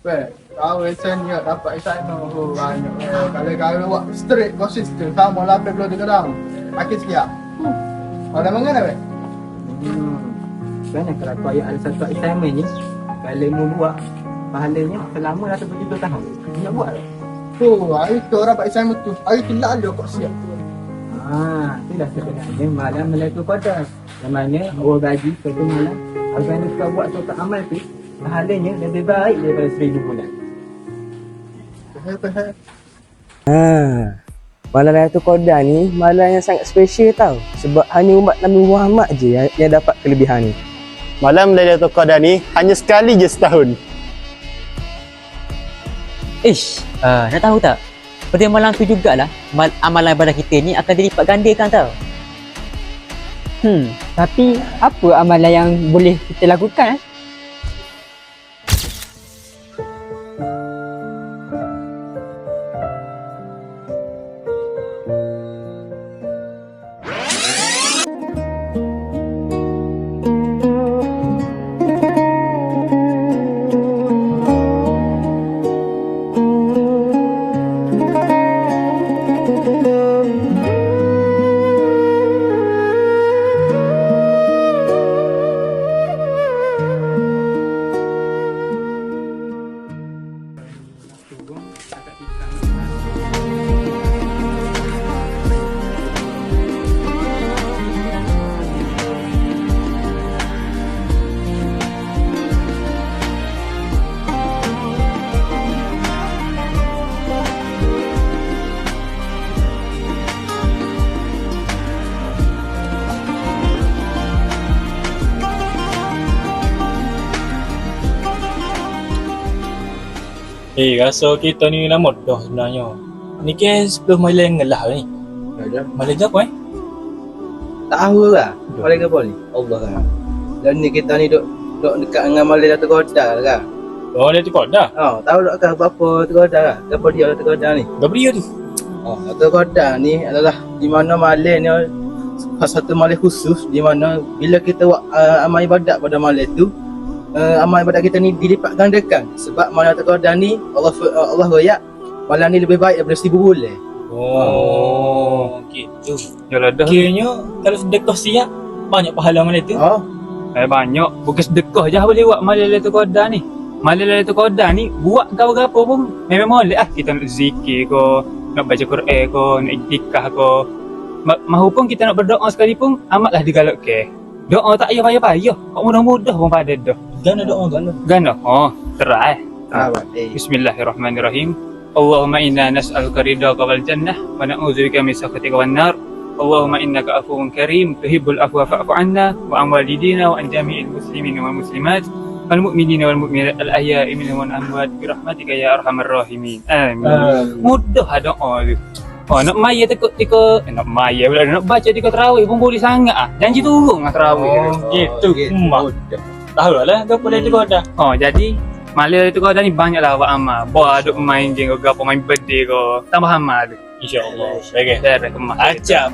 Kau biasanya dapat assignment banyak. Kalau buat straight konsisten sama 80 kadang. Makin siap. Ada mana weh? Sebenarnya kalau kau ada satu assignment ni, kalau mu buat, pahalanya selama dah berjuta tahun. Nak buat tak? Hari tu dapat assignment tu. Hari tu lalu kau siap. Itulah sebenarnya malam Lailatul Qadar. Yang mana Allah bagi satu malam. Apabila kau buat suatu amal tu, pahalanya lebih baik daripada 1000 bulan. Malam Lailatul Qadar ni malam yang sangat special tau. Sebab hanya umat Nabi Muhammad je yang dapat kelebihan ni. Malam Lailatul Qadar ni hanya sekali je setahun. Nak tahu tak? Pada malam tu jugalah amalan ibadah kita ni akan dilipat gandakan tau. Tapi apa amalan yang boleh kita lakukan? Rasa kita ni dah mudah sebenarnya. Ni kan 10 malam ngelah ni. Malam ke apa Tak tahu lah. Malam ke apa ni? Allah kan. Dan ni kita ni duk dekat dengan malam Lailatul Qadar kan. Oh, Lailatul Qadar? Tahu tak kan apa Lailatul Qadar kan? Apa dia Lailatul Qadar ni? Berapa dia tu? Lailatul Qadar ni adalah di mana malam ni satu malam khusus di mana bila kita buat amal ibadat pada malam tu, amal ibadat kita ni dilipat gandakan. Sebab malam Lailatul Qadar ni Allah royak malam ni lebih baik daripada 1000 bulan. Gitu. Yalah dah. Kiranya kalau sedekah siap banyak pahala malam tu. Banyak. Bukan sedekah je boleh buat malam Lailatul Qadar ni. Malam Lailatul Qadar ni buat kau-kau pun memang boleh kita nak zikir ke, nak baca Quran ke, nak iktikaf ke. Mahupun kita nak berdoa sekalipun amatlah digalakkan. Doa tak payah-payah. Kau mudah-mudah pun pada dah. Gana doa Gana. Terah. Bismillahirrahmanirrahim. Allahumma inna nas'aluka ridhaka wal jannah wa na'udzubika min sakhatika wan nar. Allahumma innaka afuwun karim tuhibbul afwa fa'fu 'anna wa an walidina wa an jami'il muslimin wal muslimat wal mu'minina wal mu'minat al ahya'i minhum wal amwat bi rahmatika ya arhamar rahimin. Amin. Mudah doa tu. Nak maya tekuk nak maya pula nak baca tikar tarawih pun boleh sangat janji turun dengan tarawih. Gitu. Tahu lah apa Lailatul Qadar. Jadi malam Lailatul Qadar ni banyaklah buat amal. Buat duk main je ke apa main birthday ke. Tambah amal tu. InsyaAllah. Baik. Dah kemah. Acap.